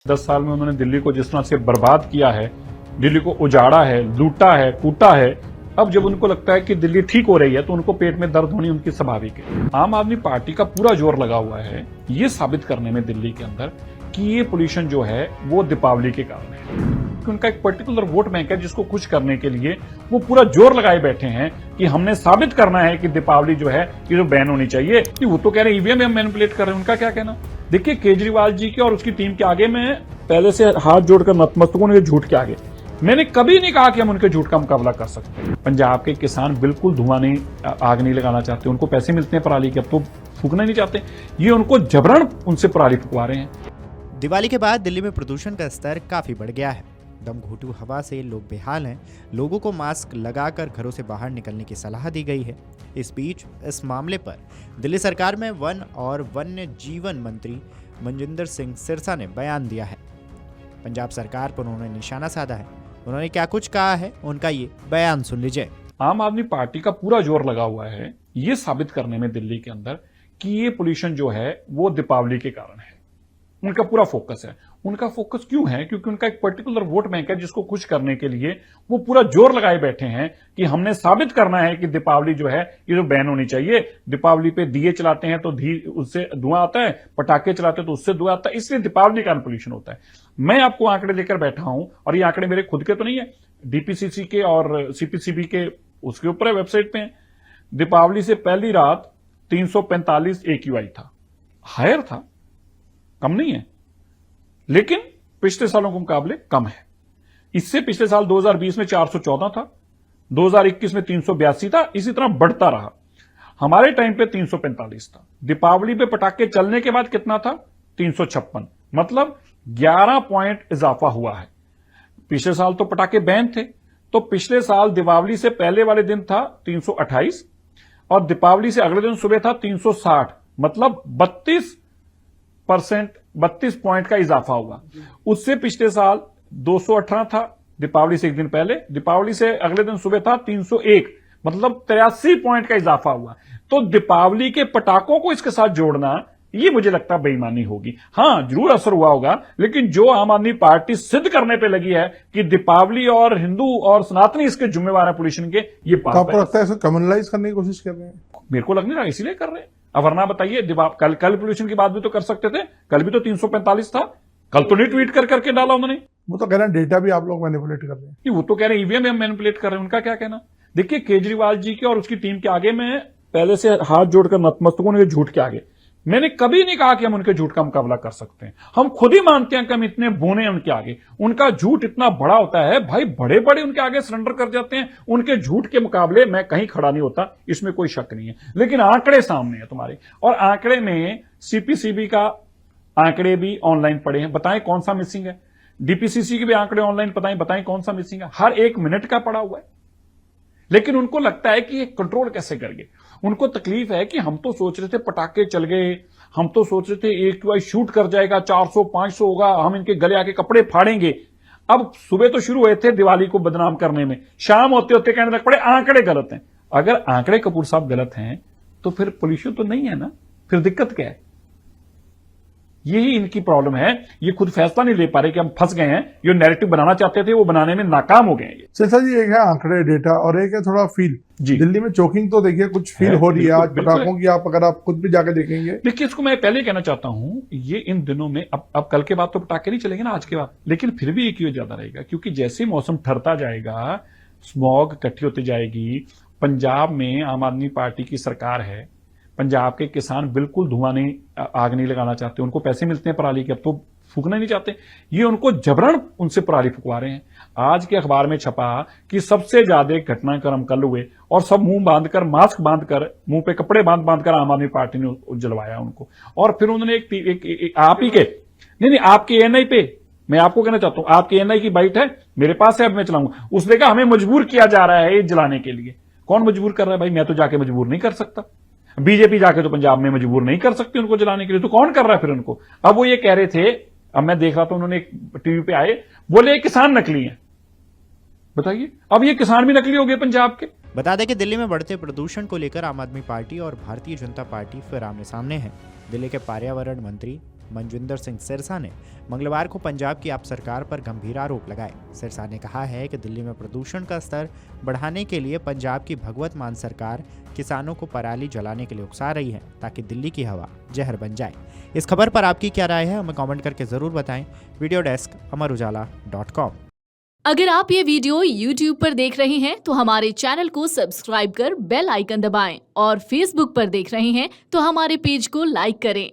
10 साल में उन्होंने दिल्ली को जिस तरह से बर्बाद किया है, दिल्ली को उजाड़ा है, लूटा है, कूटा है। अब जब उनको लगता है कि दिल्ली ठीक हो रही है तो उनको पेट में दर्द होनी उनकी स्वाभाविक है। आम आदमी पार्टी का पूरा जोर लगा हुआ है ये साबित करने में दिल्ली के अंदर कि ये पोल्यूशन जो है वो दीपावली के कारण है। कि उनका एक पर्टिकुलर वोट बैंक है जिसको खुश करने के लिए वो पूरा जोर लगाए बैठे हैं कि हमने साबित करना है कि दीपावली जो है ये जो बैन होनी चाहिए। कि वो तो कह रहे हैं ईवीएम हम मैनिपुलेट कर रहे हैं, उनका क्या कहना। देखिए केजरीवाल जी के और उसकी टीम के आगे मैं पहले से हाथ जोड़कर नतमस्तक हूं झूठ के आगे। मैंने कभी नहीं कहा कि हम उनके झूठ का मुकाबला कर सकते हैं। पंजाब के किसान बिल्कुल धुआं नहीं, आग नहीं लगाना चाहते, उनको पैसे मिलते हैं पराली के, अब तो फूकना नहीं चाहते। ये उनको जबरन उनसे पराली फुकवा रहे हैं। दिवाली के बाद दिल्ली में प्रदूषण का स्तर काफी बढ़ गया है। दमघोंटू हवा से लोग बेहाल हैं। लोगों को मास्क लगाकर घरों से बाहर निकलने की सलाह दी गई है। इस बीच इस मामले पर दिल्ली सरकार में वन और वन्य जीवन मंत्री मनजिंदर सिंह सिरसा ने बयान दिया है। पंजाब सरकार पर उन्होंने निशाना साधा है। उन्होंने क्या कुछ कहा है, उनका ये बयान सुन लीजिए। आम आदमी पार्टी का पूरा जोर लगा हुआ है ये साबित करने में दिल्ली के अंदर कि ये पोल्यूशन जो है वो दीपावली के कारण है। उनका पूरा फोकस है। उनका फोकस क्यों है? क्योंकि उनका एक पर्टिकुलर वोट बैंक है जिसको खुश करने के लिए वो पूरा जोर लगाए बैठे हैं कि हमने साबित करना है कि दीपावली जो है ये जो बैन होनी चाहिए। दीपावली पे दिए चलाते हैं तो उससे धुआं आता है, पटाखे चलाते हैं तो उससे धुआं आता है, इसलिए दीपावली का पोल्यूशन होता है। मैं आपको आंकड़े लेकर बैठा हूं और ये आंकड़े मेरे खुद के तो नहीं है, डीपीसीसी के और सीपीसीबी के उसके ऊपर है, वेबसाइट पे है। दीपावली से पहली रात 345 AQI था, हायर था, कम नहीं है, लेकिन पिछले सालों के मुकाबले कम है। इससे पिछले साल 2020 में 414 था, 2021 में 382 था, इसी तरह बढ़ता रहा। हमारे टाइम पे 345 था। दीपावली पे पटाखे चलने के बाद कितना था? 356, मतलब 11 पॉइंट इजाफा हुआ है। पिछले साल तो पटाखे बैन थे, तो पिछले साल दीपावली से पहले वाले दिन था 328 और दीपावली से अगले दिन सुबह था 360, मतलब 32 पॉइंट का इजाफा हुआ। उससे पिछले साल 218 था दीपावली से एक दिन पहले, दीपावली से अगले दिन सुबह था 301, मतलब 83 पॉइंट का इजाफा हुआ। तो दीपावली के पटाखों को इसके साथ जोड़ना ये मुझे लगता है बेईमानी होगी। हां जरूर असर हुआ होगा, लेकिन जो आम आदमी पार्टी सिद्ध करने पे लगी है कि दीपावली और हिंदू और सनातनी इसके जिम्मेवार है पोल्यूशन के, ये तो आपको लगता है इसको कम्युनलाइज करने की कोशिश कर रहे हैं? मेरे को लग नहीं रहा इसीलिए कर रहे हैं। अब वरना बताइए, कल पोल्यूशन की बात भी तो कर सकते थे, कल भी तो 345 था, कल तो नहीं ट्वीट करके डाला उन्होंने। वो तो कह रहे हैं डेटा भी आप लोग मैनिपुलेट कर रहे हैं। वो तो कह रहे हैं ईवीएम हम मैनिपुलेट कर रहे हैं, उनका क्या कहना। देखिए केजरीवाल जी के और उसकी टीम के आगे मैं पहले से हाथ जोड़कर नतमस्तक हूं झूठ के आगे। मैंने कभी नहीं कहा कि हम उनके झूठ का मुकाबला कर सकते हैं। हम खुद ही मानते हैं कि हम इतने बोने हैं उनके आगे। उनका झूठ इतना बड़ा होता है, भाई बड़े बड़े उनके आगे सरेंडर कर जाते हैं। उनके झूठ के मुकाबले मैं कहीं खड़ा नहीं होता, इसमें कोई शक नहीं है। लेकिन आंकड़े सामने है तुम्हारे, और आंकड़े में सीपीसीबी का आंकड़े भी ऑनलाइन पड़े हैं, बताएं कौन सा मिसिंग है। डीपीसीसी के भी आंकड़े ऑनलाइन बताएं कौन सा मिसिंग है। हर 1 मिनट का पड़ा हुआ है, लेकिन उनको लगता है कि ये कंट्रोल कैसे करेंगे। उनको तकलीफ है कि हम तो सोच रहे थे पटाखे चल गए, हम तो सोच रहे थे AQI शूट कर जाएगा, 400-500 होगा, हम इनके गले आके कपड़े फाड़ेंगे। अब सुबह तो शुरू हुए थे दिवाली को बदनाम करने में, शाम होते होते कहने लग पड़े आंकड़े गलत हैं। अगर आंकड़े कपूर साहब गलत हैं तो फिर पोल्यूशन तो नहीं है ना, फिर दिक्कत क्या है? यही इनकी प्रॉब्लम है। ये खुद फैसला नहीं ले पा रहे कि हम फंस गए हैं। जो नैरेटिव बनाना चाहते थे वो बनाने में नाकाम हो गए हैं। सिरसा जी, एक है आंकड़े डेटा और एक है थोड़ा फील। दिल्ली में चोकिंग तो देखिए कुछ फील हो रही है आज पटाखों की, आप अगर आप खुद भी जाके देखेंगे। देखिए इसको मैं पहले कहना चाहता हूं, ये इन दिनों में अब कल के बाद तो पटाखे नहीं चलेंगे ना, आज के बाद, लेकिन फिर भी एक ज्यादा रहेगा, क्योंकि जैसे मौसम ठहरता जाएगा, स्मॉग इकट्ठी होती जाएगी। पंजाब में आम आदमी पार्टी की सरकार है, पंजाब के किसान बिल्कुल धुआं नहीं, आग नहीं लगाना चाहते, उनको पैसे मिलते हैं पराली के, अब तो फूकना नहीं चाहते। ये उनको जबरन उनसे पराली फुकवा रहे हैं। आज के अखबार में छपा कि सबसे ज्यादा घटनाक्रम कल हुए और सब मुंह बांधकर, मास्क बांधकर, मुंह पे कपड़े बांधकर आम आदमी पार्टी ने जलवाया उनको। और फिर उन्होंने एक आप ही के नहीं आपके ANI पे, मैं आपको कहना चाहता हूं, आपके ANI की बाइट है मेरे पास है, अब मैं चलाऊंगा। उसने कहा हमें मजबूर किया जा रहा है जलाने के लिए। कौन मजबूर कर रहा है भाई? मैं तो जाके मजबूर नहीं कर सकता, बीजेपी जाके तो पंजाब में मजबूर नहीं कर सकती उनको जलाने के लिए, तो कौन कर रहा है फिर उनको? अब वो ये कह रहे थे, अब मैं देख रहा था, उन्होंने टीवी पे आए, बोले किसान नकली हैं। बताइए, अब ये किसान भी नकली हो गए पंजाब के। बता दें कि दिल्ली में बढ़ते प्रदूषण को लेकर आम आदमी पार्टी और भारतीय जनता पार्टी फिर आमने सामने है। दिल्ली के पर्यावरण मंत्री मनजिंदर सिंह सिरसा ने मंगलवार को पंजाब की आप सरकार पर गंभीर आरोप लगाए। सिरसा ने कहा है कि दिल्ली में प्रदूषण का स्तर बढ़ाने के लिए पंजाब की भगवत मान सरकार किसानों को पराली जलाने के लिए उकसा रही है ताकि दिल्ली की हवा जहर बन जाए। इस खबर पर आपकी क्या राय है, हमें कमेंट करके जरूर बताएं। Video desk Amar Ujala dot com. अगर आप ये वीडियो YouTube पर देख रहे हैं तो हमारे चैनल को सब्सक्राइब कर बेल आइकन दबाएं और Facebook पर देख रहे हैं तो हमारे पेज को लाइक करें।